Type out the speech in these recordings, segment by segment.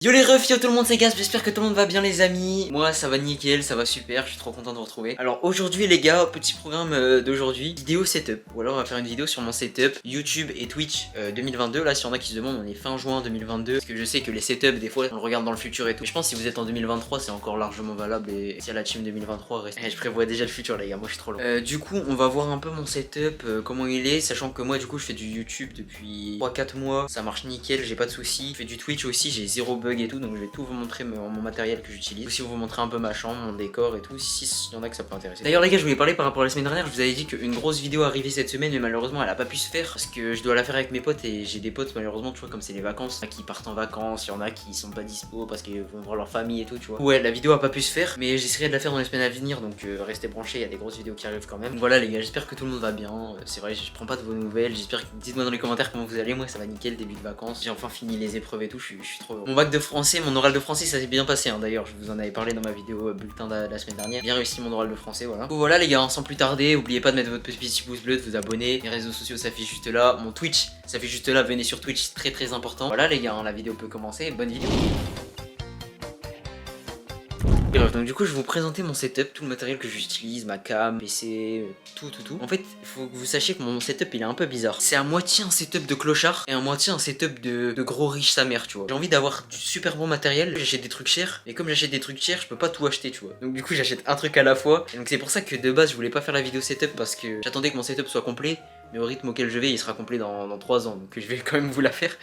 Yo les refs, yo tout le monde, c'est Gaz, j'espère que tout le monde va bien les amis. Moi ça va nickel, ça va super, je suis trop content de vous retrouver. Alors aujourd'hui les gars, petit programme d'aujourd'hui, vidéo setup. Ou alors on va faire une vidéo sur mon setup YouTube et Twitch 2022. Là si y en a qui se demandent, on est fin juin 2022. Parce que je sais que les setups des fois on le regarde dans le futur et tout. Je pense que si vous êtes en 2023 c'est encore largement valable. Et si y a la team 2023 reste. Je prévois déjà le futur les gars, moi je suis trop long. Du coup on va voir un peu mon setup, comment il est. Sachant que moi du coup je fais du YouTube depuis 3-4 mois. Ça marche nickel, j'ai pas de soucis. Je fais du Twitch aussi, j'ai zéro bug et tout, donc je vais tout vous montrer mon matériel que j'utilise. Aussi vous montrer un peu ma chambre, mon décor et tout, si y en a que ça peut intéresser. D'ailleurs les gars, je voulais parler par rapport à la semaine dernière, je vous avais dit qu'une grosse vidéo arrivait cette semaine, mais malheureusement elle a pas pu se faire parce que je dois la faire avec mes potes et j'ai des potes malheureusement, tu vois, comme c'est les vacances, qui partent en vacances, il y en a qui sont pas dispo parce qu'ils vont voir leur famille et tout, tu vois. Ouais, la vidéo a pas pu se faire, mais j'essaierai de la faire dans les semaines à venir, donc restez branchés, il y a des grosses vidéos qui arrivent quand même. Donc voilà les gars, j'espère que tout le monde va bien. C'est vrai, je prends pas de vos nouvelles, j'espère que dites-moi dans les commentaires comment vous allez. Moi ça va nickel, début de vacances, j'ai enfin fini les épreuves et tout, je suis trop heureux. Mon bac de français, mon oral de français, ça s'est bien passé, hein. D'ailleurs je vous en avais parlé dans ma vidéo bulletin de la semaine dernière. Bien réussi mon oral de français, voilà. Donc voilà les gars, sans plus tarder, oubliez pas de mettre votre petit pouce bleu, de vous abonner. Les réseaux sociaux s'affichent juste là, mon Twitch s'affiche juste là, venez sur Twitch, c'est très important. Voilà les gars, hein, la vidéo peut commencer, bonne vidéo. Et bref, donc du coup je vais vous présenter mon setup, tout le matériel que j'utilise, ma cam, PC, tout. En fait, il faut que vous sachiez que mon setup il est un peu bizarre. C'est à moitié un setup de clochard et à moitié un setup de gros riche sa mère, tu vois. J'ai envie d'avoir du super bon matériel, j'achète des trucs chers, et comme j'achète des trucs chers, je peux pas tout acheter, tu vois. Donc du coup j'achète un truc à la fois, et donc c'est pour ça que de base je voulais pas faire la vidéo setup parce que j'attendais que mon setup soit complet. Mais au rythme auquel je vais, il sera complet dans 3 ans, donc je vais quand même vous la faire.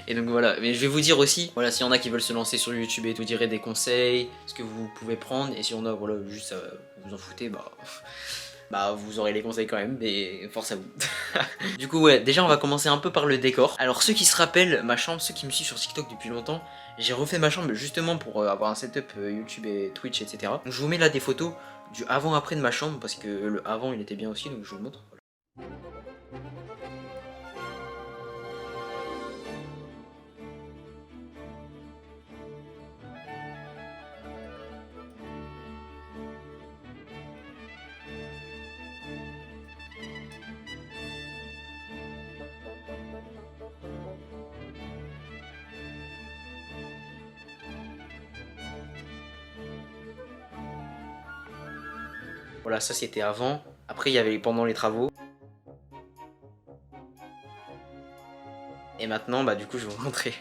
Et donc voilà, mais je vais vous dire aussi, voilà, s'il y en a qui veulent se lancer sur YouTube et tout, je vous dirai des conseils, ce que vous pouvez prendre, et si on a, voilà, juste ça, vous en foutez, bah vous aurez les conseils quand même, mais force à vous. Du coup ouais, déjà on va commencer un peu par le décor. Alors ceux qui se rappellent ma chambre, ceux qui me suivent sur TikTok depuis longtemps, j'ai refait ma chambre justement pour avoir un setup YouTube et Twitch, etc. Donc je vous mets là des photos du avant-après de ma chambre, parce que le avant il était bien aussi, donc je vous le montre. Voilà, ça c'était avant. Après, il y avait pendant les travaux. Et maintenant, bah du coup, je vais vous montrer.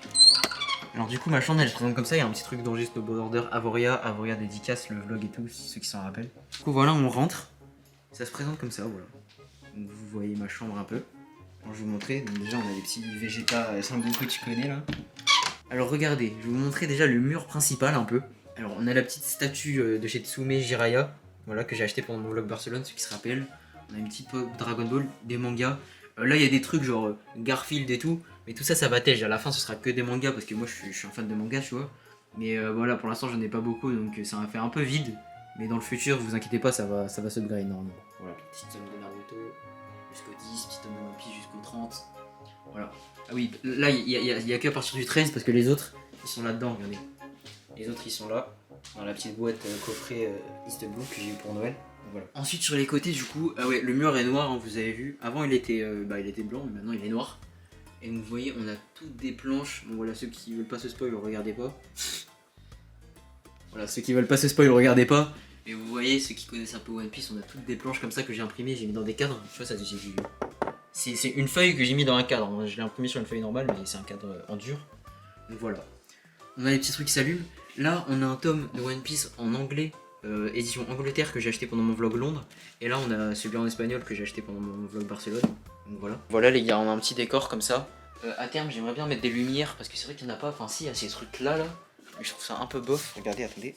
Alors du coup, ma chambre, elle se présente comme ça. Il y a un petit truc d'enregistre border Avoria dédicace, le vlog et tout, ceux qui s'en rappellent. Du coup, voilà, on rentre. Ça se présente comme ça, voilà. Donc vous voyez ma chambre un peu. Alors je vais vous montrer. Donc déjà, on a des petits végétas symboles que tu connais là. Alors regardez, je vais vous montrer déjà le mur principal un peu. Alors on a la petite statue de chez Tsume Jiraiya. Voilà, que j'ai acheté pendant mon vlog Barcelone, ceux qui se rappellent. On a une petite pop Dragon Ball, des mangas. Là, il y a des trucs genre Garfield et tout. Mais tout ça, ça va tège. À la fin, ce sera que des mangas parce que moi, je suis un fan de mangas, tu vois. Mais voilà, pour l'instant, j'en ai pas beaucoup, donc ça va faire un peu vide. Mais dans le futur, vous inquiétez pas, ça va s'upgrade normalement. Voilà, petite tome de Naruto jusqu'au 10, petite tome de One Piece jusqu'au 30. Voilà. Ah oui, là, il y a qu'à partir du 13 parce que les autres, ils sont là-dedans, regardez. Les autres, ils sont là. Dans la petite boîte coffret Eastblue que j'ai eu pour Noël. Voilà. Ensuite sur les côtés du coup, ah ouais, le mur est noir, hein, vous avez vu. Avant il était blanc, mais maintenant il est noir. Et donc vous voyez, on a toutes des planches. Bon voilà, ceux qui veulent pas se spoil, regardez pas. Voilà, ceux qui veulent pas se spoil, regardez pas. Et vous voyez, ceux qui connaissent un peu One Piece, on a toutes des planches comme ça que j'ai imprimées, j'ai mis dans des cadres. Tu vois, ça c'est une feuille que j'ai mis dans un cadre. Je l'ai imprimé sur une feuille normale, mais c'est un cadre en dur. Donc voilà. On a les petits trucs qui s'allument. Là, on a un tome de One Piece en anglais, édition Angleterre que j'ai acheté pendant mon vlog Londres. Et là, on a celui en espagnol que j'ai acheté pendant mon vlog Barcelone. Donc voilà. Voilà les gars, on a un petit décor comme ça. À terme, j'aimerais bien mettre des lumières parce que c'est vrai qu'il n'y en a pas. Enfin, si, il y a ces trucs là. Mais je trouve ça un peu bof. Regardez, attendez.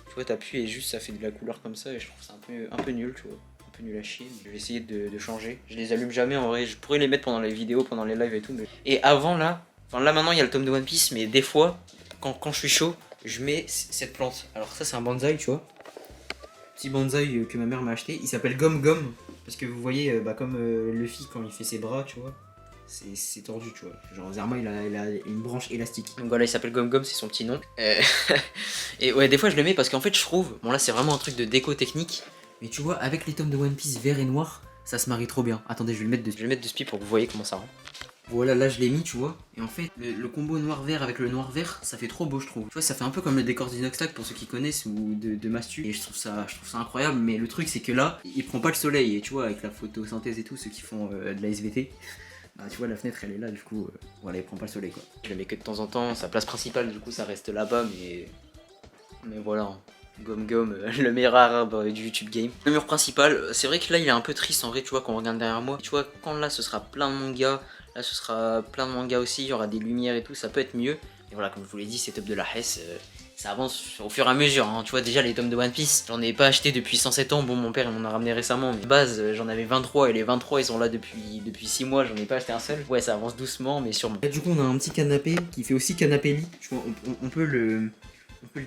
Tu vois, t'appuies et juste ça fait de la couleur comme ça. Et je trouve ça un peu nul, tu vois. Un peu nul à chier. Je vais essayer de changer. Je les allume jamais en vrai. Je pourrais les mettre pendant les vidéos, pendant les lives et tout. Mais... Et avant là. Enfin là maintenant il y a le tome de One Piece, mais des fois, quand je suis chaud, je mets cette plante. Alors ça c'est un bonsaï, tu vois. Petit bonsaï que ma mère m'a acheté. Il s'appelle Gom Gom. Parce que vous voyez, comme Luffy quand il fait ses bras, tu vois. C'est tordu, tu vois. Genre Zerma il a une branche élastique. Donc voilà, il s'appelle Gom Gom, c'est son petit nom. Et ouais, des fois je le mets parce qu'en fait je trouve, bon là c'est vraiment un truc de déco technique. Mais tu vois, avec les tomes de One Piece vert et noir, ça se marie trop bien. Attendez, je vais le mettre de spi pour que vous voyez comment ça rend. Voilà, là je l'ai mis, tu vois. Et en fait, le combo noir-vert avec le noir-vert, ça fait trop beau, je trouve. Tu vois, ça fait un peu comme le décor d'Inoxtag pour ceux qui connaissent ou de Mastu. Et je trouve ça incroyable. Mais le truc, c'est que là, il prend pas le soleil. Et tu vois, avec la photosynthèse et tout, ceux qui font de la SVT, bah tu vois, la fenêtre elle est là, du coup, voilà, il prend pas le soleil quoi. Je le mets que de temps en temps. Sa place principale, du coup, ça reste là-bas. Mais voilà. Hein. Gomme, le meilleur arabe du YouTube game. Le mur principal, c'est vrai que là il est un peu triste en vrai, tu vois, quand on regarde derrière moi. Tu vois, quand là ce sera plein de mangas, là ce sera plein de mangas aussi, il y aura des lumières et tout, ça peut être mieux. Et voilà, comme je vous l'ai dit, setup de la Hesse, ça avance au fur et à mesure. Hein. Tu vois, déjà les tomes de One Piece, j'en ai pas acheté depuis 107 ans. Bon, mon père il m'en a ramené récemment, mais de base j'en avais 23 et les 23 ils sont là depuis 6 mois, j'en ai pas acheté un seul. Ouais, ça avance doucement, mais sûrement. Et du coup, on a un petit canapé qui fait aussi canapé lit. Tu vois, on peut le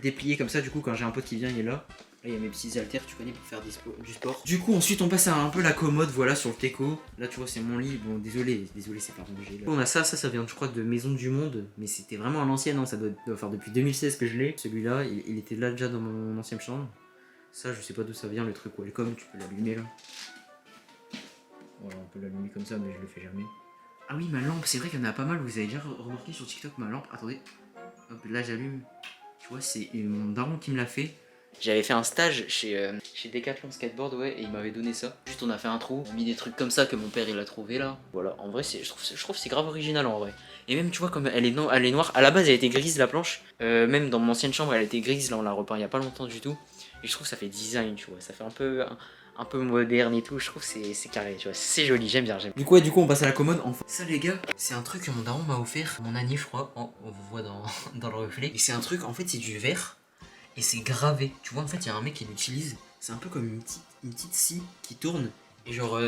déplier comme ça, du coup, quand j'ai un pote qui vient, il est là. Là, il y a mes petits haltères, tu connais, pour faire du sport. Du coup, ensuite, on passe à un peu la commode, voilà, sur le teco. Là, tu vois, c'est mon lit. Bon, désolé, c'est pas rangé. Là. On a ça vient, je crois, de Maison du Monde. Mais c'était vraiment à l'ancienne, hein. Ça doit faire depuis 2016 que je l'ai. Celui-là, il était là déjà dans mon ancienne chambre. Ça, je sais pas d'où ça vient, le truc Welcome. Tu peux l'allumer là. Voilà, on peut l'allumer comme ça, mais je le fais jamais. Ah oui, ma lampe, c'est vrai qu'il y en a pas mal. Vous avez déjà remarqué sur TikTok ma lampe. Attendez. Hop, là, j'allume. Tu vois, c'est mon daron qui me l'a fait. J'avais fait un stage chez Decathlon Skateboard, ouais, et il m'avait donné ça. Juste on a fait un trou, on a mis des trucs comme ça que mon père il a trouvé là. Voilà, en vrai je trouve c'est grave original en vrai. Et même tu vois comme elle est noire, à la base elle était grise la planche. Même dans mon ancienne chambre elle était grise, là on l'a repeint il y a pas longtemps du tout. Et je trouve que ça fait design, tu vois, ça fait un peu moderne et tout, je trouve que c'est carré, tu vois, c'est joli, j'aime bien. Du coup on passe à la commode. Enfin, ça les gars, c'est un truc que mon daron m'a offert, mon anniv je crois, oh, on vous voit dans le reflet. Et c'est un truc, en fait c'est du verre. Et c'est gravé, tu vois, en fait il y a un mec qui l'utilise, c'est un peu comme une petite scie qui tourne. Et genre,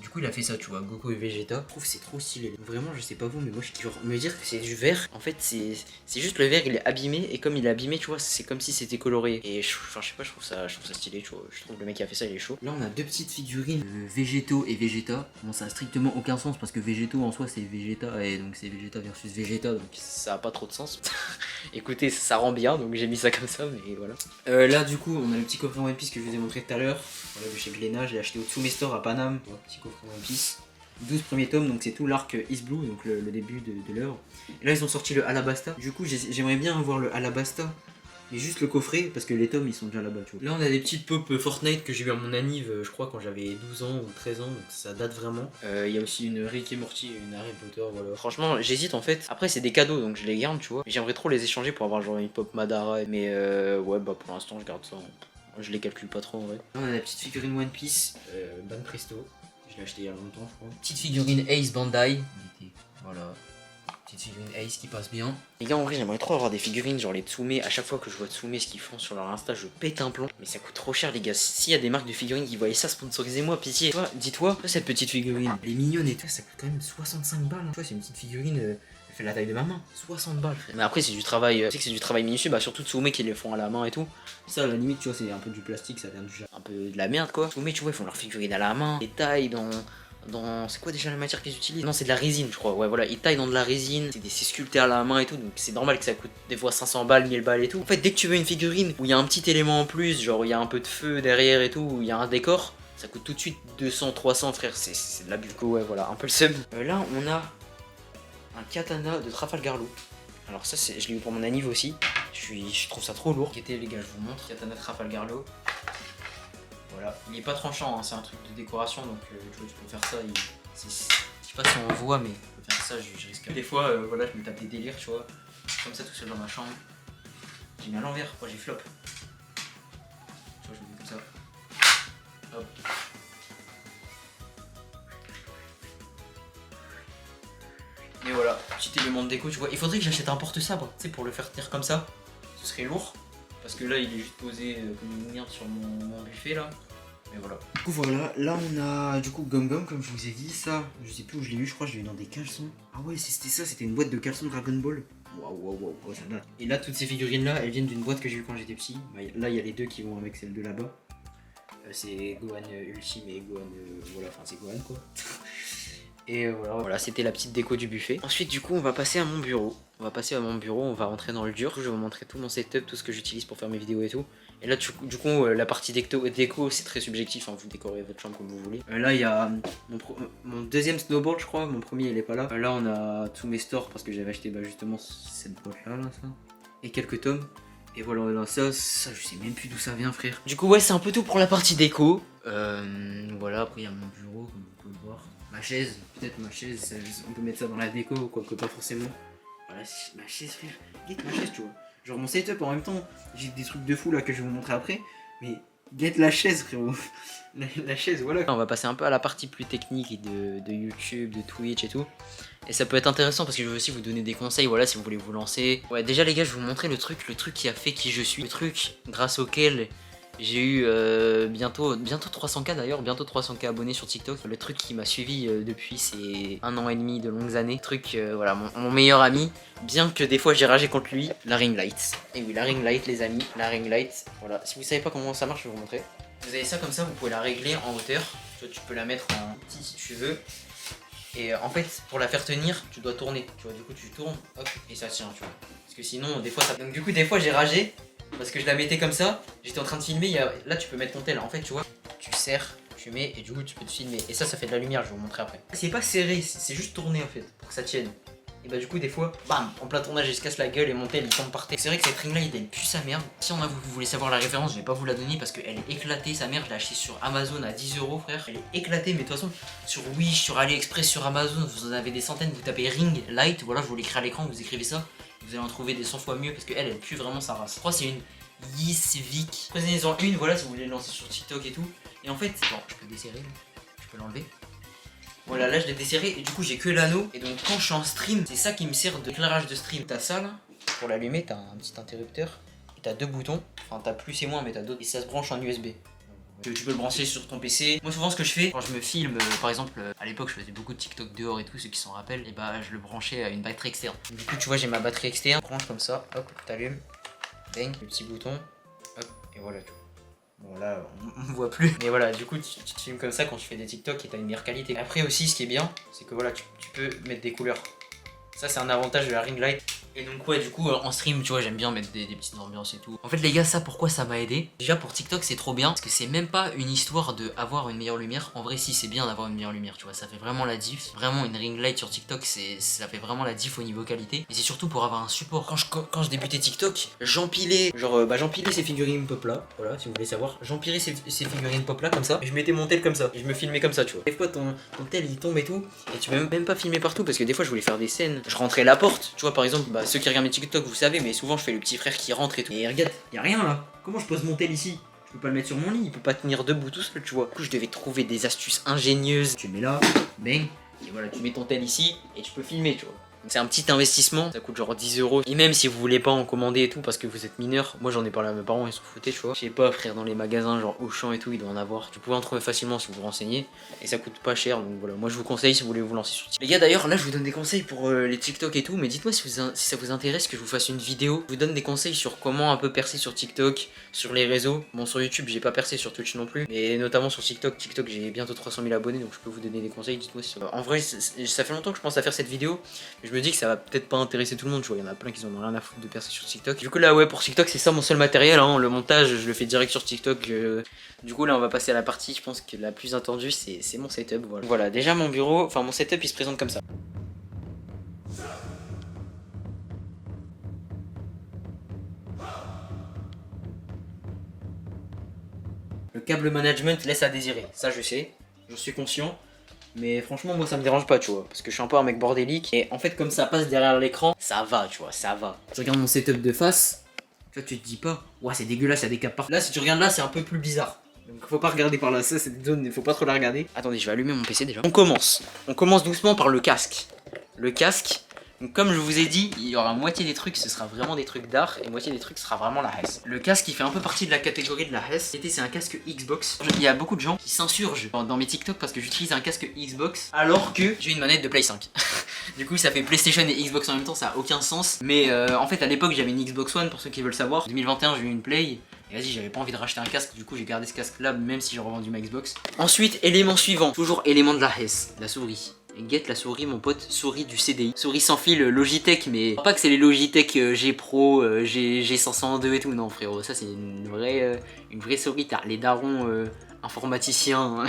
du coup il a fait ça, tu vois, Goku et Vegeta. Je trouve que c'est trop stylé. Vraiment, je sais pas vous, mais moi je kiffe. Genre, me dire que c'est du verre, en fait c'est juste le verre, il est abîmé. Et comme il est abîmé, tu vois, c'est comme si c'était coloré. Et enfin, je sais pas, je trouve ça stylé, tu vois. Je trouve que le mec qui a fait ça, il est chaud. Là, on a deux petites figurines, Végéto et Vegeta. Bon, ça a strictement aucun sens parce que Végéto en soi c'est Vegeta. Et donc c'est Vegeta versus Vegeta, donc ça a pas trop de sens. Écoutez, ça rend bien, donc j'ai mis ça comme ça, mais voilà. Là, du coup, on a le petit coffret One Piece que je vous ai montré tout à l'heure. Voilà, de chez Glénat, j'ai acheté au Tsume Store à Paname. Voilà, petit coffret One Piece. 12 premiers tomes, donc c'est tout l'arc East Blue, donc le début de l'œuvre. Et là, ils ont sorti le Alabasta. Du coup, j'aimerais bien avoir le Alabasta, mais juste le coffret, parce que les tomes, ils sont déjà là-bas, tu vois. Là, on a des petites pop Fortnite que j'ai eu à mon anniv, je crois, quand j'avais 12 ans ou 13 ans, donc ça date vraiment. Il y a aussi une Rick et Morty et une Harry Potter, voilà. Franchement, j'hésite en fait. Après, c'est des cadeaux, donc je les garde, tu vois. J'aimerais trop les échanger pour avoir genre une pop Madara, mais ouais, bah pour l'instant, je garde ça. Je les calcule pas trop en vrai. Là, on a la petite figurine One Piece, Ban Presto. Je l'ai acheté il y a longtemps, je crois. Petite figurine Ace Bandai. Voilà. Petite figurine Ace qui passe bien. Les gars, en vrai, j'aimerais trop avoir des figurines, genre les Tsume. À chaque fois que je vois Tsume, ce qu'ils font sur leur Insta, je pète un plomb. Mais ça coûte trop cher, les gars. S'il y a des marques de figurines qui voyaient ça, sponsorisez-moi, pitié. Dis-toi, cette petite figurine, elle est mignonne et tout, ça coûte quand même 65 balles. Hein. Tu vois, c'est une petite figurine. Elle fait la taille de ma main, 60 balles. Mais après, c'est du travail, tu sais que c'est du travail minutieux, bah surtout Tsume qui les font à la main et tout. Ça, à la limite, tu vois, c'est un peu du plastique, ça vient du un peu de la merde quoi. Tsume, tu vois, ils font leurs figurines à la main, les taillent dans c'est quoi déjà la matière qu'ils utilisent? Non, c'est de la résine, je crois. Ouais, voilà, ils taillent dans de la résine, c'est sculpté à la main et tout, donc c'est normal que ça coûte des fois 500 balles, 1000 balles et tout. En fait, dès que tu veux une figurine où il y a un petit élément en plus, genre il y a un peu de feu derrière et tout, où il y a un décor, ça coûte tout de suite 200, 300, frère, c'est de la bulco, ouais, voilà, un peu le seum. Là, on a un katana de Trafalgar Law. Alors ça, je l'ai eu pour mon anniv aussi. Je trouve ça trop lourd. Écoutez les gars, je vous montre. Katana Trafalgar Law. Voilà, il est pas tranchant, hein, c'est un truc de décoration, donc tu vois, tu peux faire ça. Je sais pas si on voit, mais je peux faire ça, je risque. Des fois, voilà, je me tape des délires, tu vois, comme ça tout seul dans ma chambre. J'ai mis à l'envers, moi j'ai flop. Tu vois, je me mets comme ça. Hop. Et voilà, petit élément de déco, tu vois. Il faudrait que j'achète un porte-sabre, tu sais, pour le faire tenir comme ça. Ce serait lourd, parce que là, il est juste posé comme une merde sur mon buffet là. Mais voilà. Du coup voilà, là on a du coup Gum Gum comme je vous ai dit, ça, je sais plus où je l'ai eu, je crois que je l'ai eu dans des caleçons. Ah ouais c'était ça, c'était une boîte de caleçons Dragon Ball. Waouh, ça date. Et là toutes ces figurines là, elles viennent d'une boîte que j'ai eu quand j'étais petit. Bah, là il y a les deux qui vont avec celle de là-bas. C'est Gohan Ultime et Gohan, voilà, enfin c'est Gohan quoi. Et voilà, c'était la petite déco du buffet. Ensuite, du coup, on va passer à mon bureau. On va rentrer dans le dur. Je vais vous montrer tout mon setup, tout ce que j'utilise pour faire mes vidéos et tout. Et là, du coup, la partie déco, c'est très subjectif, hein, vous décorez votre chambre comme vous voulez. Là, il y a mon deuxième snowboard, je crois. Mon premier, il est pas là. Là, on a tous mes stores parce que j'avais acheté justement cette boîte-là, ça. Et quelques tomes. Et voilà, ça, je sais même plus d'où ça vient, frère. Du coup, ouais, c'est un peu tout pour la partie déco. Voilà, après, il y a mon bureau, comme vous pouvez le voir. Ma chaise, peut-être ma chaise, on peut mettre ça dans la déco, quoique pas forcément. Voilà, ma chaise, frère. Guette ma chaise, tu vois. Genre mon setup en même temps, j'ai des trucs de fou là que je vais vous montrer après. Mais guette la chaise, frérot. la chaise, voilà. On va passer un peu à la partie plus technique de YouTube, de Twitch et tout. Et ça peut être intéressant parce que je veux aussi vous donner des conseils, voilà, si vous voulez vous lancer. Ouais, déjà les gars, je vais vous montrer le truc qui a fait qui je suis. Le truc grâce auquel j'ai eu bientôt 300K d'ailleurs, bientôt 300K abonnés sur TikTok. Le truc qui m'a suivi depuis c'est 1 an et demi de longues années. Truc, voilà, mon meilleur ami, bien que des fois j'ai ragé contre lui, la ring light. Et oui, la ring light les amis, la ring light. Voilà, si vous savez pas comment ça marche, je vais vous montrer. Vous avez ça comme ça, vous pouvez la régler en hauteur. Tu peux la mettre en petit si tu veux. Et en fait, pour la faire tenir, tu dois tourner. Tu vois, du coup, tu tournes, hop, et ça tient, tu vois. Parce que sinon, des fois, ça. Donc, du coup, des fois, j'ai ragé parce que je la mettais comme ça. J'étais en train de filmer. Là, tu peux mettre ton tel. En fait, tu vois, tu serres, tu mets, et du coup, tu peux te filmer. Et ça fait de la lumière. Je vais vous montrer après. C'est pas serré, c'est juste tourné en fait, pour que ça tienne. Et bah, du coup, des fois, bam, en plein tournage, il se casse la gueule et mon tel il tombe par terre. C'est vrai que cette ring light, elle pue sa merde. Si vous voulez savoir la référence, je vais pas vous la donner parce qu'elle est éclatée. Sa mère, je l'ai achetée sur Amazon à 10 €, frère. Elle est éclatée, mais de toute façon, sur Wish, sur AliExpress, sur Amazon, vous en avez des centaines. Vous tapez ring light, voilà, je vous l'écris à l'écran, vous écrivez ça. Vous allez en trouver des 100 fois mieux parce qu'elle, elle pue vraiment sa race. Je crois que c'est une Yisvic. Prenez-en une, voilà, si vous voulez lancer sur TikTok et tout. Et en fait, bon, je peux desserrer, je peux l'enlever. Voilà, là je l'ai desserré et du coup j'ai que l'anneau. Et donc quand je suis en stream, c'est ça qui me sert d'éclairage de stream. T'as ça là, pour l'allumer, t'as un petit interrupteur. Et t'as 2 boutons, enfin t'as plus et moins mais t'as d'autres. Et ça se branche en USB. Tu peux le brancher sur ton PC. Moi souvent ce que je fais, quand je me filme, par exemple à l'époque je faisais beaucoup de TikTok dehors et tout, ceux qui s'en rappellent. Et bah je le branchais à une batterie externe. Du coup tu vois j'ai ma batterie externe, branche comme ça, hop, t'allumes, bang, le petit bouton, hop, et voilà tu vois. Bon là on voit plus. Mais voilà, du coup tu te filmes comme ça quand tu fais des TikTok et t'as une meilleure qualité. Après aussi ce qui est bien, c'est que voilà, tu peux mettre des couleurs. Ça c'est un avantage de la ring light. Et donc ouais, du coup en stream tu vois j'aime bien mettre des petites ambiances et tout. En fait les gars, ça pourquoi ça m'a aidé? Déjà pour TikTok c'est trop bien parce que c'est même pas une histoire de avoir une meilleure lumière. En vrai si, c'est bien d'avoir une meilleure lumière, tu vois, ça fait vraiment la diff. Vraiment une ring light sur TikTok, ça fait vraiment la diff au niveau qualité. Et c'est surtout pour avoir un support. Quand je débutais TikTok, j'empilais j'empilais ces figurines pop là. Voilà, si vous voulez savoir, j'empilais ces figurines pop là comme ça. Et je mettais mon tel comme ça. Et je me filmais comme ça, tu vois. Des fois ton tel il tombe et tout. Et tu peux même pas filmer partout parce que des fois je voulais faire des scènes. Je rentrais la porte, tu vois, par exemple, ceux qui regardent mes TikTok vous savez, mais souvent je fais le petit frère qui rentre et tout. Et regarde, y a rien là. Comment je pose mon tel ici? Je peux pas le mettre sur mon lit, il peut pas tenir debout tout seul, tu vois. Du coup je devais trouver des astuces ingénieuses. Tu le mets là, bang, et voilà, tu mets ton tel ici et tu peux filmer, tu vois. C'est un petit investissement, ça coûte genre 10 €. Et même si vous voulez pas en commander et tout parce que vous êtes mineur, moi j'en ai parlé à mes parents, ils s'en foutaient, tu vois. Je sais pas, frère, dans les magasins genre Auchan et tout, il doit en avoir. Tu pouvez en trouver facilement si vous vous renseignez. Et ça coûte pas cher, donc voilà. Moi je vous conseille si vous voulez vous lancer sur TikTok. Les gars, d'ailleurs, là je vous donne des conseils pour les TikTok et tout, mais dites-moi si ça vous intéresse que je vous fasse une vidéo. Je vous donne des conseils sur comment un peu percer sur TikTok, sur les réseaux. Bon, sur YouTube, j'ai pas percé, sur Twitch non plus, mais notamment sur TikTok. TikTok, j'ai bientôt 300 000 abonnés, donc je peux vous donner des conseils. Dites-moi si en vrai, ça fait longtemps que je pense à faire cette vidéo, mais je me dis que ça va peut-être pas intéresser tout le monde, tu vois, il y en a plein qui en ont rien à foutre de percer sur TikTok. Du coup là ouais, pour TikTok c'est ça mon seul matériel, hein. Le montage je le fais direct sur TikTok. Du coup là on va passer à la partie, je pense que la plus attendue c'est mon setup, voilà. Déjà mon bureau, enfin mon setup il se présente comme ça. Le câble management laisse à désirer, ça je sais, je suis conscient. Mais franchement moi ça me dérange pas, tu vois, parce que je suis un peu un mec bordélique. Et en fait comme ça passe derrière l'écran, ça va, tu vois, ça va. Tu regardes mon setup de face, tu vois, tu te dis pas, ouais c'est dégueulasse, il y a des câbles partout. Là si tu regardes là c'est un peu plus bizarre. Donc faut pas regarder par là, ça c'est des zones, il faut pas trop la regarder. Attendez, je vais allumer mon PC déjà. On commence doucement par le casque. Le casque, donc comme je vous ai dit, il y aura moitié des trucs, ce sera vraiment des trucs d'art, et moitié des trucs, ce sera vraiment la HES. Le casque, il fait un peu partie de la catégorie de la HES. C'est un casque Xbox. Il y a beaucoup de gens qui s'insurgent dans mes TikTok parce que j'utilise un casque Xbox alors que j'ai une manette de Play 5. Du coup, ça fait PlayStation et Xbox en même temps, ça a aucun sens. Mais en fait, à l'époque, j'avais une Xbox One pour ceux qui veulent savoir. En 2021, j'ai eu une Play. Et vas-y, j'avais pas envie de racheter un casque, du coup j'ai gardé ce casque là même si j'ai revendu ma Xbox. Ensuite, élément suivant, toujours élément de la HES, la souris. Get la souris, mon pote, souris du CDI. Souris sans fil Logitech, mais pas que c'est les Logitech G Pro, G502 et tout. Non, frérot, ça c'est une vraie souris. T'as les darons informaticiens.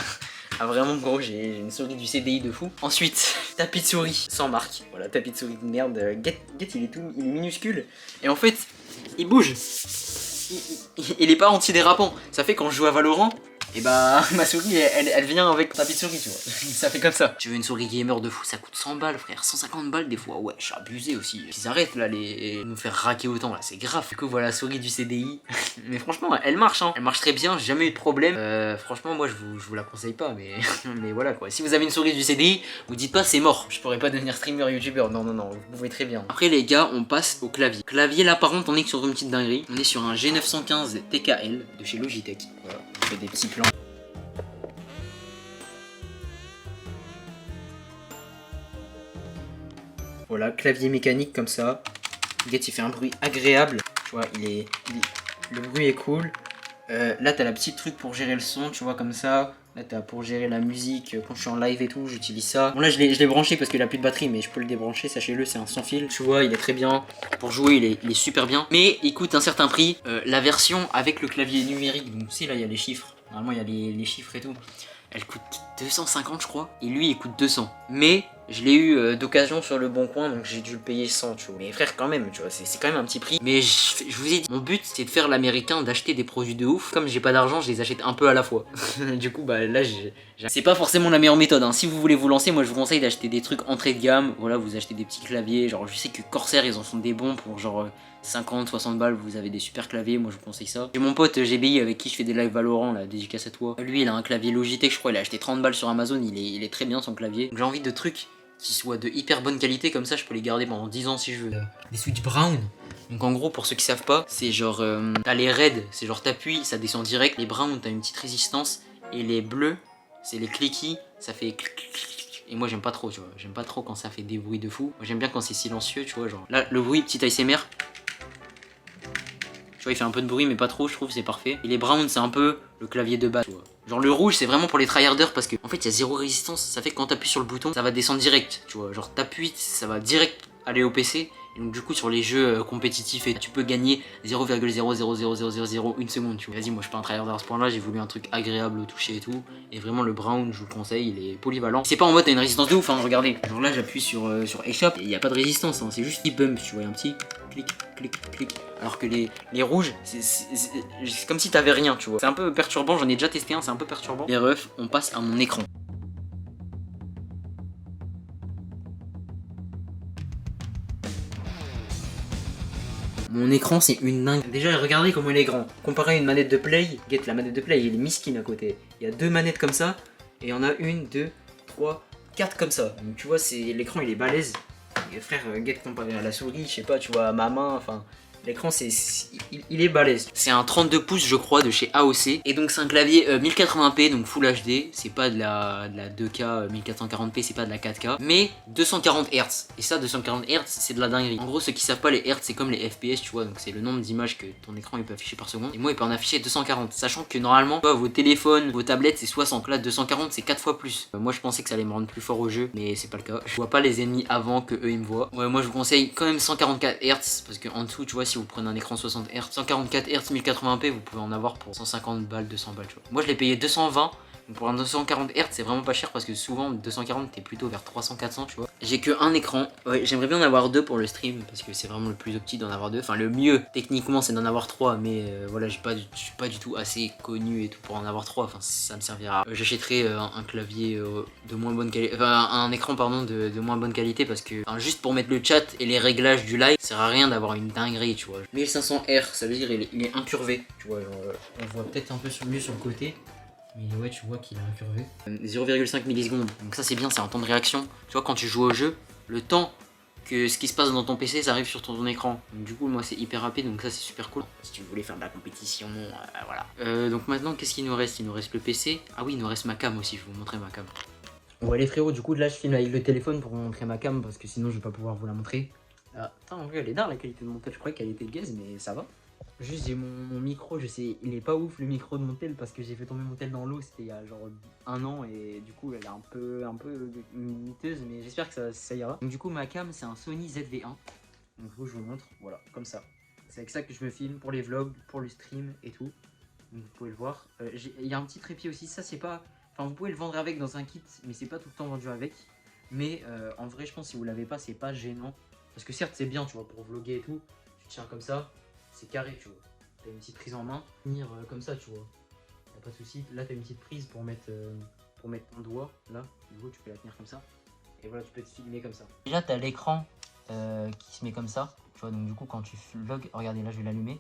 Ah vraiment gros, j'ai une souris du CDI de fou. Ensuite, tapis de souris sans marque. Voilà, tapis de souris de merde. Get il est minuscule. Et en fait, il bouge. Il est pas antidérapant. Ça fait quand je joue à Valorant, et bah ma souris elle vient avec tapis de souris, tu vois. Ça fait comme ça. Tu veux une souris gamer de fou, ça coûte 100 balles frère, 150 balles des fois. Ouais, je suis abusé aussi. Ils arrêtent là nous faire raquer autant là, c'est grave. Du coup voilà, souris du CDI. Mais franchement elle marche hein. Elle marche très bien, j'ai jamais eu de problème. Franchement moi je vous la conseille pas, mais mais voilà quoi. Si vous avez une souris du CDI, vous dites pas c'est mort, je pourrais pas devenir streamer youtubeur. Non, vous pouvez très bien. Après les gars, on passe au clavier. Clavier là par contre on est sur une petite dinguerie. On est sur un G915 TKL de chez Logitech. Voilà, on fait des petits plans. Voilà, clavier mécanique comme ça. Get il fait un bruit agréable. Tu vois, le bruit est cool. Là t'as la petite truc pour gérer le son, tu vois comme ça. Là t'as pour gérer la musique, quand je suis en live et tout, j'utilise ça. Bon là je l'ai branché parce qu'il a plus de batterie, mais je peux le débrancher, sachez-le, c'est un sans fil. Tu vois, il est très bien. Pour jouer, il est super bien. Mais il coûte un certain prix. La version avec le clavier numérique, donc tu sais là il y a les chiffres. Normalement il y a les chiffres et tout. Elle coûte 250 je crois. Et lui il coûte 200. Mais je l'ai eu d'occasion sur le bon coin, donc j'ai dû le payer 100, tu vois. Mais frère quand même, tu vois, c'est quand même un petit prix. Mais je vous ai dit, mon but c'est de faire l'américain, d'acheter des produits de ouf. Comme j'ai pas d'argent, je les achète un peu à la fois. Du coup bah là c'est pas forcément la meilleure méthode hein. Si vous voulez vous lancer, moi je vous conseille d'acheter des trucs entrée de gamme. Voilà, vous achetez des petits claviers. Genre je sais que Corsair ils en font des bons pour genre 50, 60 balles, vous avez des super claviers, moi je vous conseille ça. J'ai mon pote GBI avec qui je fais des lives Valorant, là, dédicace à toi. Lui il a un clavier Logitech, je crois, il a acheté 30 balles sur Amazon, il est très bien son clavier. J'ai envie de trucs qui soient de hyper bonne qualité, comme ça je peux les garder pendant 10 ans si je veux. Des Switch Brown. Donc en gros, pour ceux qui savent pas, c'est genre, t'as les raids, c'est genre t'appuies, ça descend direct. Les browns, t'as une petite résistance. Et les bleus, c'est les clicky, ça fait clic clic clic. Et moi j'aime pas trop, tu vois, j'aime pas trop quand ça fait des bruits de fou. Moi j'aime bien quand c'est silencieux, tu vois, genre. Là, le bruit, petit ASMR. Tu vois, il fait un peu de bruit, mais pas trop, je trouve, c'est parfait. Et les browns, c'est un peu le clavier de base, tu vois. Genre le rouge, c'est vraiment pour les tryharders parce que, en fait, il y a zéro résistance. Ça fait que quand t'appuies sur le bouton, ça va descendre direct, tu vois. Genre t'appuies, ça va direct aller au PC. Et donc du coup, sur les jeux compétitifs, et tu peux gagner 0,0000001 seconde, tu vois. Vas-y, moi je suis pas un tryharder à ce point-là, j'ai voulu un truc agréable au toucher et tout. Et vraiment, le brown, je vous le conseille, il est polyvalent. C'est pas en mode t'as une résistance de ouf, hein, regardez. Genre là, j'appuie sur échappe, et il n'y a pas de résistance, hein, c'est juste qui bump, tu vois, un petit clic, clic, clic. Alors que les rouges, c'est comme si t'avais rien, tu vois. C'est un peu perturbant, j'en ai déjà testé un, c'est un peu perturbant. Les refs, on passe à mon écran. Mon écran c'est une dingue. Déjà regardez comment il est grand. Comparé à une manette de play, get la manette de play, il est miskin à côté. Il y a deux manettes comme ça, et il y en a une, deux, trois, quatre comme ça. Donc tu vois, l'écran il est balèze. Et frère, get comparé à la souris, je sais pas, tu vois, à ma main, enfin... L'écran il est balèze. C'est un 32 pouces je crois de chez AOC. Et donc c'est un clavier 1080p donc Full HD. C'est pas de la 2K 1440p, c'est pas de la 4K. Mais 240 Hz. Et ça 240 Hz c'est de la dinguerie. En gros ceux qui savent pas, les Hz c'est comme les FPS tu vois. Donc c'est le nombre d'images que ton écran il peut afficher par seconde. Et moi il peut en afficher 240. Sachant que normalement vos téléphones, vos tablettes c'est 60. Là 240 c'est 4 fois plus. Moi je pensais que ça allait me rendre plus fort au jeu. Mais c'est pas le cas. Je vois pas les ennemis avant que eux ils me voient. Ouais, moi je vous conseille quand même 144 Hz. Parce que en dessous tu vois, si vous prenez un écran 60 Hz, 144 Hz 1080p, vous pouvez en avoir pour 150 balles, 200 balles, tu vois. Moi je l'ai payé 220, donc pour un 240 Hz c'est vraiment pas cher parce que souvent 240 t'es plutôt vers 300-400, tu vois. J'ai que un écran, ouais, j'aimerais bien en avoir deux pour le stream parce que c'est vraiment le plus opti d'en avoir deux. Enfin le mieux techniquement c'est d'en avoir trois, mais voilà, je suis pas du tout assez connu et tout pour en avoir trois, enfin ça me servira. J'achèterai un clavier de moins bonne qualité, enfin un écran pardon de moins bonne qualité parce que juste pour mettre le chat et les réglages du live, ça sert à rien d'avoir une dinguerie, tu vois. 1500R, ça veut dire il est incurvé, tu vois, genre, on voit peut-être un peu mieux sur le côté. Mais ouais, tu vois qu'il est incurvé. 0,5 millisecondes. Donc ça c'est bien, c'est un temps de réaction. Tu vois, quand tu joues au jeu, le temps que ce qui se passe dans ton PC, ça arrive sur ton écran. Donc du coup, moi c'est hyper rapide, donc ça c'est super cool. Si tu voulais faire de la compétition, voilà. Donc maintenant, qu'est-ce qu'il nous reste? Il nous reste le PC. Ah oui, il nous reste ma cam aussi, je vais vous montrer ma cam. Bon allez frérot, du coup là je filme avec le téléphone pour vous montrer ma cam parce que sinon je vais pas pouvoir vous la montrer. Ah, putain, en vrai elle est dingue la qualité de montage, je croyais qu'elle était gaze mais ça va. Juste j'ai mon micro, je sais, il est pas ouf le micro de mon tel parce que j'ai fait tomber mon tel dans l'eau, c'était il y a genre 1 an et du coup elle est un peu miteuse, mais j'espère que ça ira. Donc du coup ma cam c'est un Sony ZV-1, donc je vous montre, voilà, comme ça. C'est avec ça que je me filme pour les vlogs, pour le stream et tout. Donc vous pouvez le voir. Il y a un petit trépied aussi, ça c'est pas... Enfin vous pouvez le vendre avec dans un kit, mais c'est pas tout le temps vendu avec. Mais en vrai je pense que si vous l'avez pas c'est pas gênant. Parce que certes c'est bien tu vois pour vlogger et tout, tu tiens comme ça. C'est carré, tu vois. T'as une petite prise en main, tenir comme ça, tu vois. Y'a pas de souci. Là, t'as une petite prise pour mettre ton doigt. Là, du coup, tu peux la tenir comme ça. Et voilà, tu peux te filmer comme ça. Déjà, t'as l'écran qui se met comme ça. Tu vois, donc du coup, quand tu vlogs, regardez, là, je vais l'allumer.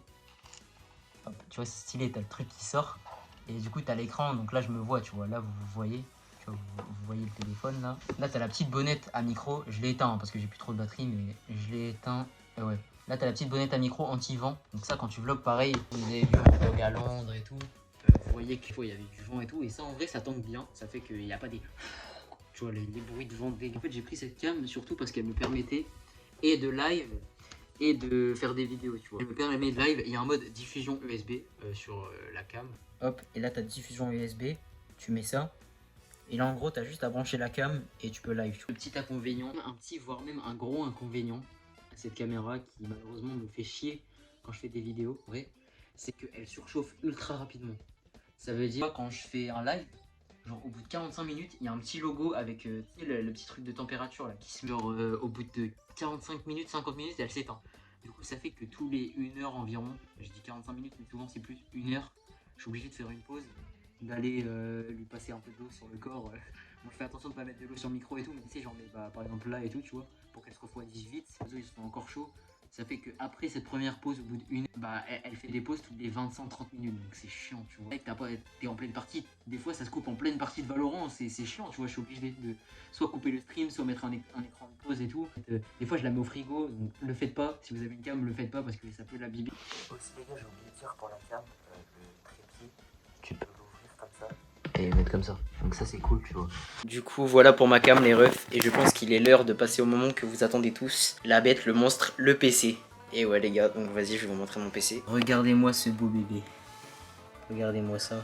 Tu vois, c'est stylé, t'as le truc qui sort. Et du coup, t'as l'écran. Donc là, je me vois, tu vois. Là, vous voyez. Tu vois, vous voyez le téléphone, là. Là, t'as la petite bonnette à micro. Je l'ai éteint hein, parce que j'ai plus trop de batterie, mais je l'ai éteint. Ouais. Là, tu as la petite bonnette à micro anti-vent. Donc ça, quand tu vlogs, pareil, vous avez vu un vlog à Londres et tout. Vous voyez qu'il y avait du vent et tout. Et ça, en vrai, ça tangue bien. Ça fait qu'il n'y a pas des... Tu vois, les bruits de vent dégueu. En fait, j'ai pris cette cam surtout parce qu'elle me permettait et de live et de faire des vidéos, tu vois. Elle me permet de live. Il y a un mode diffusion USB sur la cam. Hop, et là, tu as diffusion USB. Tu mets ça. Et là, en gros, tu as juste à brancher la cam et tu peux live. Le petit inconvénient, un petit, voire même un gros inconvénient, cette caméra qui malheureusement me fait chier quand je fais des vidéos, ouais, c'est qu'elle surchauffe ultra rapidement. Ça veut dire quand je fais un live, genre au bout de 45 minutes, il y a un petit logo avec le petit truc de température là qui se met genre au bout de 45 minutes, 50 minutes, elle s'éteint. Du coup, ça fait que tous les 1 heure environ, je dis 45 minutes, mais souvent c'est plus 1 heure, je suis obligé de faire une pause, d'aller lui passer un peu d'eau sur le corps. Bon, je fais attention de pas mettre de l'eau sur le micro et tout, mais tu sais, j'en mets par exemple là et tout, tu vois, pour qu'elle se refroidisse vite. Les os ils sont encore chauds. Ça fait qu'après cette première pause, au bout d'une heure, bah, elle fait des pauses toutes les 25-30 minutes. Donc c'est chiant, tu vois. T'es en pleine partie. Des fois, ça se coupe en pleine partie de Valorant. C'est chiant, tu vois. Je suis obligé de soit couper le stream, soit mettre un écran de pause et tout. Des fois, je la mets au frigo. Donc le faites pas. Si vous avez une cam, le faites pas parce que ça peut l'abîmer. Aussi, les gars, j'ai oublié de dire pour la cam, le trépied, tu peux l'ouvrir comme ça et mettre comme ça. Donc ça c'est cool, tu vois. Du coup voilà pour ma cam les refs. Et je pense qu'il est l'heure de passer au moment que vous attendez tous. La bête, le monstre, le PC. Et ouais les gars, donc vas-y je vais vous montrer mon PC. Regardez-moi ce beau bébé. Regardez-moi ça.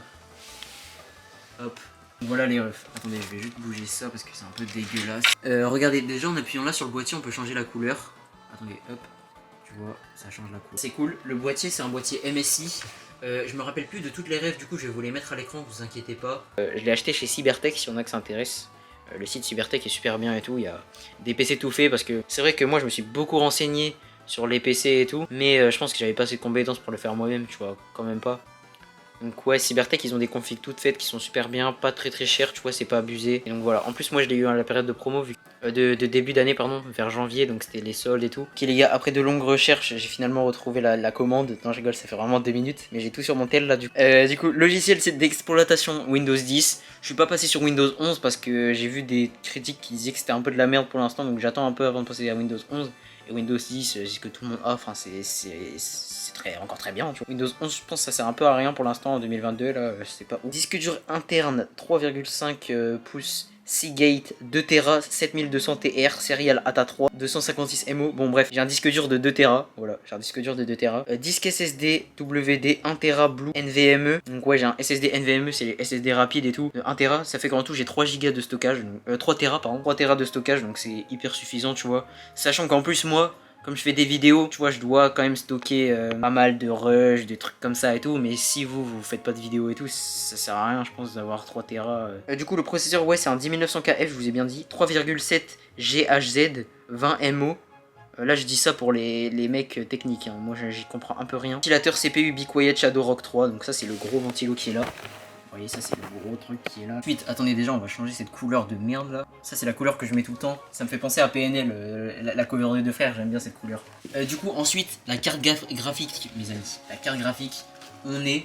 Hop. Voilà les refs. Attendez, je vais juste bouger ça parce que c'est un peu dégueulasse. Regardez, déjà en appuyant là sur le boîtier on peut changer la couleur. Attendez, hop. Tu vois, ça change la couleur. C'est cool. Le boîtier c'est un boîtier MSI. Je me rappelle plus de toutes les rêves, du coup je vais vous les mettre à l'écran, vous inquiétez pas. Je l'ai acheté chez Cybertech, si on a que ça intéresse. Le site Cybertech est super bien et tout, il y a des PC tout faits parce que c'est vrai que moi je me suis beaucoup renseigné sur les PC et tout, mais je pense que j'avais pas assez de compétences pour le faire moi-même, tu vois, quand même pas. Donc ouais, Cybertech ils ont des configs toutes faites qui sont super bien, pas très chères, tu vois, c'est pas abusé. Et donc voilà, en plus moi je l'ai eu à la période de promo, de début d'année pardon, vers janvier, donc c'était les soldes et tout. Ok les gars, après de longues recherches, j'ai finalement retrouvé la commande. Non je rigole, ça fait vraiment 2 minutes, mais j'ai tout sur mon tel là du coup. Logiciel c'est d'exploitation Windows 10. Je suis pas passé sur Windows 11 parce que j'ai vu des critiques qui disaient que c'était un peu de la merde pour l'instant, donc j'attends un peu avant de passer à Windows 11. Et Windows 10, c'est ce que tout le monde a, enfin c'est encore très bien, tu vois. Windows 11, je pense que ça sert un peu à rien pour l'instant en 2022, là, je sais pas où. Disque dur interne, 3,5 pouces, Seagate, 2 Tera, 7200 TR, Serial ATA 3, 256 MO. Bon bref, j'ai un disque dur de 2 Tera, voilà, j'ai un disque dur de 2 Tera. Disque SSD WD 1 Tera Blue NVMe. Donc ouais, j'ai un SSD NVMe, c'est les SSD rapides et tout. 1 Tera, ça fait qu'en tout j'ai 3 Go de stockage, 3 Tera pardon, 3 Tera de stockage, donc c'est hyper suffisant, tu vois. Sachant qu'en plus moi, comme je fais des vidéos, tu vois, je dois quand même stocker pas mal de rush, des trucs comme ça et tout. Mais si vous faites pas de vidéos et tout, ça sert à rien, je pense, d'avoir 3 Tera. Du coup, le processeur, ouais, c'est un 10900KF, je vous ai bien dit. 3,7 GHz, 20 MO. Là, je dis ça pour les mecs techniques, hein. Moi, j'y comprends un peu rien. Ventilateur CPU Be Quiet Shadow Rock 3, donc ça, c'est le gros ventilo qui est là. Vous voyez, ça c'est le gros truc qui est là. Ensuite, attendez, déjà on va changer cette couleur de merde là. Ça c'est la couleur que je mets tout le temps. Ça me fait penser à PNL, la cover de deux frères, j'aime bien cette couleur. Du coup, ensuite, la carte graphique, mes amis. La carte graphique, on est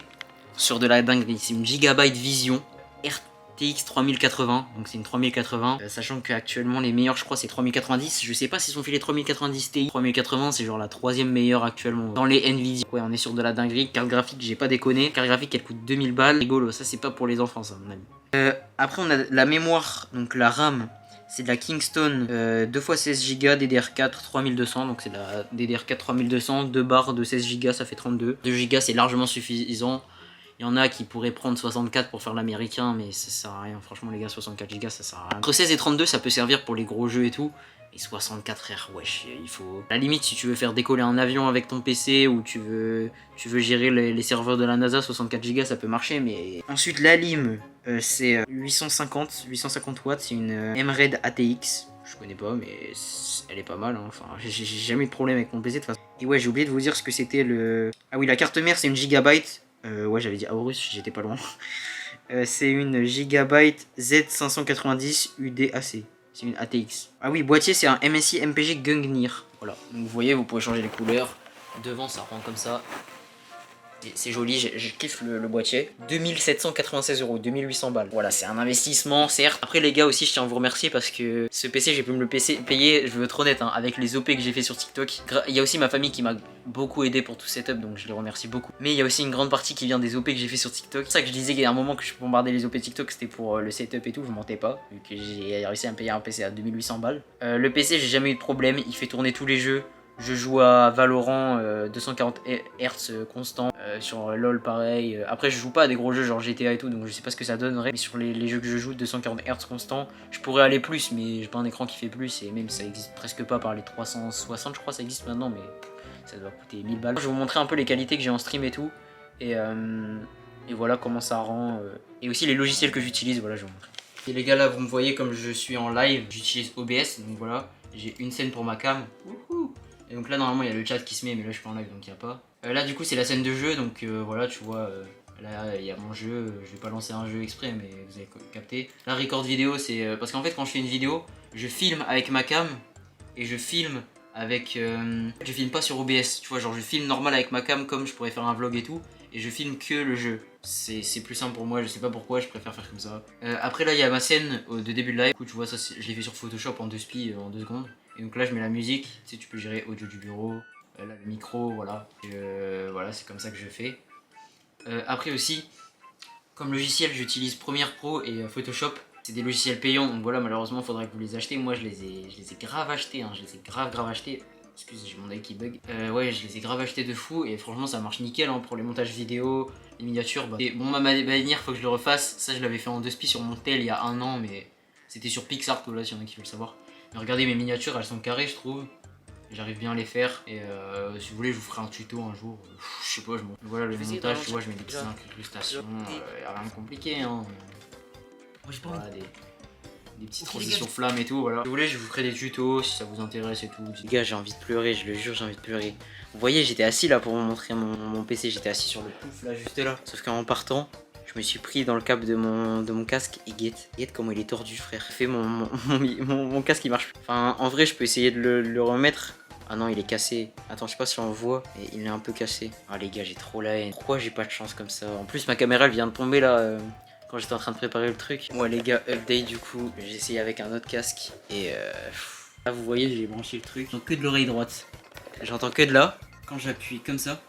sur de la dinguerie. C'est une Gigabyte Vision RTX 3080, donc c'est une 3080. Sachant qu'actuellement les meilleurs, je crois, c'est 3090. Je sais pas s'ils sont filés 3090 Ti. 3080, c'est genre la 3ème meilleure actuellement dans les Nvidia. Ouais, on est sur de la dinguerie. Carte graphique, j'ai pas déconné. Carte graphique, elle coûte 2000 balles. Rigolo, ça c'est pas pour les enfants, ça, à mon avis. Après, on a la mémoire, donc la RAM. C'est de la Kingston 2x16 Go DDR4 3200, donc c'est de la DDR4 3200, 2 barres de 16 Go ça fait 32. 2 Go c'est largement suffisant. Il y en a qui pourraient prendre 64 pour faire l'américain, mais ça sert à rien, franchement les gars, 64 Go ça sert à rien. Entre 16 et 32 ça peut servir pour les gros jeux et tout. Et 64 R, wesh, il faut... À la limite, si tu veux faire décoller un avion avec ton PC ou tu veux gérer les serveurs de la NASA, 64 Go ça peut marcher, mais... Ensuite, la lime, c'est 850 watts, c'est une M-Red ATX. Je connais pas, mais elle est pas mal, hein. Enfin, j'ai jamais eu de problème avec mon PC de toute façon. Et ouais, j'ai oublié de vous dire ce que c'était le... Ah oui, la carte mère, c'est une Gigabyte. Ouais, j'avais dit Aorus, j'étais pas loin. C'est une Gigabyte Z590 UDAC. C'est une ATX. Ah oui, boîtier, c'est un MSI MPG Gungnir. Voilà, donc vous voyez, vous pouvez changer les couleurs. Devant, ça rend comme ça. C'est joli, je kiffe le boîtier. 2796 €, 2800 balles. Voilà, c'est un investissement, certes. Après, les gars, aussi, je tiens à vous remercier parce que ce PC, j'ai pu me le payer, je veux être honnête, hein, avec les OP que j'ai fait sur TikTok. Il y a aussi ma famille qui m'a beaucoup aidé pour tout setup, donc je les remercie beaucoup. Mais il y a aussi une grande partie qui vient des OP que j'ai fait sur TikTok. C'est pour ça que je disais qu'il y a un moment que je bombardais les OP TikTok, c'était pour le setup et tout, je mentais pas, vu que j'ai réussi à me payer un PC à 2800 balles. Le PC, j'ai jamais eu de problème, il fait tourner tous les jeux. Je joue à Valorant 240 Hz constant, sur LoL pareil. Après je joue pas à des gros jeux genre GTA et tout, donc je sais pas ce que ça donnerait. Mais sur les jeux que je joue 240 Hz constant, je pourrais aller plus, mais j'ai pas un écran qui fait plus. Et même ça existe presque pas par les 360 je crois, ça existe maintenant, mais ça doit coûter 1000 balles. Je vais vous montrer un peu les qualités que j'ai en stream et tout. Et voilà comment ça rend. Et aussi les logiciels que j'utilise, voilà je vais vous montrer. Et les gars, là vous me voyez comme je suis en live, j'utilise OBS, donc voilà. J'ai une scène pour ma cam. Wouhou. Et donc là normalement il y a le chat qui se met, mais là je suis pas en live donc il n'y a pas. Là du coup c'est la scène de jeu, donc voilà tu vois, là il y a mon jeu, je vais pas lancer un jeu exprès mais vous avez capté. Là record vidéo c'est parce qu'en fait quand je fais une vidéo, je filme avec ma cam et je filme avec... je filme pas sur OBS, tu vois, genre je filme normal avec ma cam comme je pourrais faire un vlog et tout. Et je filme que le jeu, c'est plus simple pour moi, je sais pas pourquoi, je préfère faire comme ça. Après là il y a ma scène de début de live, du coup tu vois ça je l'ai fait sur Photoshop en 2 spi en 2 secondes. Et donc là je mets la musique, tu sais tu peux gérer audio du bureau, là le micro, voilà. Voilà c'est comme ça que je fais. Après aussi, comme logiciel j'utilise Premiere Pro et Photoshop. C'est des logiciels payants donc voilà malheureusement il faudrait que vous les achetez. Moi je les ai grave achetés, hein, je les ai grave achetés. Excusez, j'ai mon œil qui bug. Ouais, je les ai grave achetés de fou et franchement ça marche nickel hein, pour les montages vidéo, les miniatures. Bah. Et bon, ma manière, faut que je le refasse. Ça, je l'avais fait en 2 spi sur mon tel il y a 1 an, mais c'était sur PixArt, là, s'il y en a qui veulent savoir. Mais regardez, mes miniatures, elles sont carrées, je trouve. J'arrive bien à les faire. Et si vous voulez, je vous ferai un tuto un jour. Je sais pas, voilà le montage, tu vois, je mets des petites incrustations. Rien de compliqué, hein. Voilà, des petites transitions flammes et tout, voilà. Si vous voulez, je vous ferai des tutos si ça vous intéresse et tout. Les gars, j'ai envie de pleurer, je le jure, j'ai envie de pleurer. Vous voyez, j'étais assis là pour vous montrer mon PC, j'étais assis sur le pouf là, juste là. Sauf qu'en partant, je me suis pris dans le câble de mon casque et guette comment il est tordu, frère. Fait mon casque il marche plus. Enfin, en vrai, je peux essayer de le remettre. Ah non, il est cassé. Attends, je sais pas si on voit, mais il est un peu cassé. Ah les gars, j'ai trop la haine. Pourquoi j'ai pas de chance comme ça? En plus, ma caméra elle vient de tomber là. Quand j'étais en train de préparer le truc. Ouais les gars, update du coup, j'ai essayé avec un autre casque. Et là vous voyez, j'ai branché le truc. Donc que de l'oreille droite. J'entends que de là. Quand j'appuie comme ça,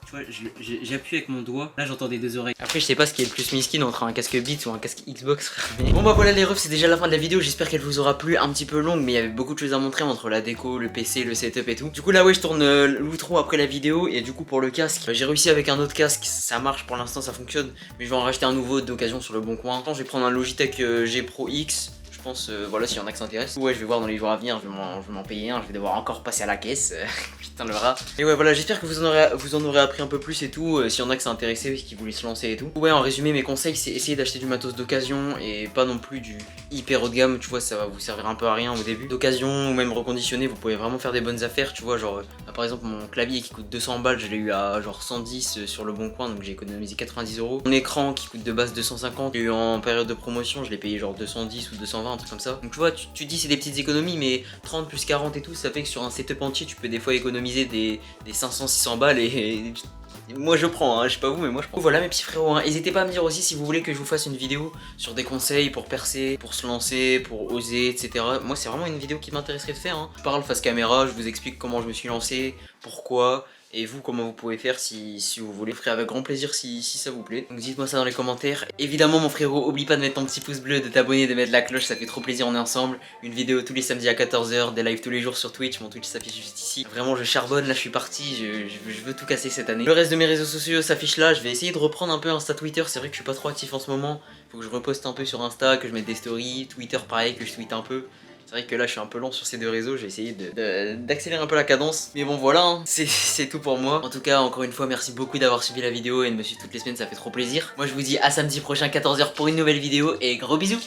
tu vois, j'appuie avec mon doigt. Là j'entends des 2 oreilles. Après je sais pas ce qui est le plus miskin entre un casque Beats ou un casque Xbox, frère. Mais... Bon bah voilà les refs, c'est déjà la fin de la vidéo. J'espère qu'elle vous aura plu, un petit peu longue, mais il y avait beaucoup de choses à montrer entre la déco, le PC, le setup et tout. Du coup là ouais, je tourne l'outro après la vidéo. Et du coup pour le casque, j'ai réussi avec un autre casque. Ça marche pour l'instant, ça fonctionne. Mais je vais en racheter un nouveau d'occasion sur le bon coin. Je vais prendre un Logitech G Pro X. Je pense, voilà, s'il y en a qui s'intéressent. Ouais, je vais voir dans les jours à venir, je vais m'en payer un, je vais devoir encore passer à la caisse. Putain le rat. Et ouais, voilà, j'espère que vous en aurez appris un peu plus et tout. S'il y en a qui s'intéressaient, qui voulaient se lancer et tout. Ouais, en résumé, mes conseils, c'est essayer d'acheter du matos d'occasion et pas non plus du hyper haut de gamme. Tu vois, ça va vous servir un peu à rien au début. D'occasion ou même reconditionné, vous pouvez vraiment faire des bonnes affaires. Tu vois, genre, par exemple, mon clavier qui coûte 200 balles, je l'ai eu à genre 110 sur le bon coin, donc j'ai économisé 90 €. Mon écran qui coûte de base 250, j'ai eu en période de promotion, je l'ai payé genre 210 ou 220, un truc comme ça. Donc tu vois, tu dis c'est des petites économies, mais 30 plus 40 et tout, ça fait que sur un setup entier, tu peux des fois économiser des 500-600 balles et moi je prends, hein, je sais pas vous, mais moi je prends. Voilà mes petits frérots, hein. N'hésitez pas à me dire aussi si vous voulez que je vous fasse une vidéo sur des conseils pour percer, pour se lancer, pour oser, etc. Moi c'est vraiment une vidéo qui m'intéresserait de faire, hein. Je parle face caméra, je vous explique comment je me suis lancé, pourquoi. Et vous, comment vous pouvez faire si vous voulez. Je ferai avec grand plaisir si ça vous plaît. Donc dites-moi ça dans les commentaires. Évidemment mon frérot, oublie pas de mettre ton petit pouce bleu, de t'abonner, de mettre la cloche, ça fait trop plaisir, on est ensemble. Une vidéo tous les samedis à 14 h, des lives tous les jours sur Twitch, mon Twitch s'affiche juste ici. Vraiment je charbonne, là je suis parti, je veux tout casser cette année. Le reste de mes réseaux sociaux s'affiche là, je vais essayer de reprendre un peu Insta Twitter, c'est vrai que je suis pas trop actif en ce moment. Faut que je reposte un peu sur Insta, que je mette des stories, Twitter pareil, que je tweete un peu. C'est vrai que là je suis un peu lent sur ces deux réseaux, j'ai essayé d'accélérer un peu la cadence. Mais bon voilà, hein, c'est tout pour moi. En tout cas encore une fois merci beaucoup d'avoir suivi la vidéo et de me suivre toutes les semaines, ça fait trop plaisir. Moi je vous dis à samedi prochain 14 h pour une nouvelle vidéo et gros bisous.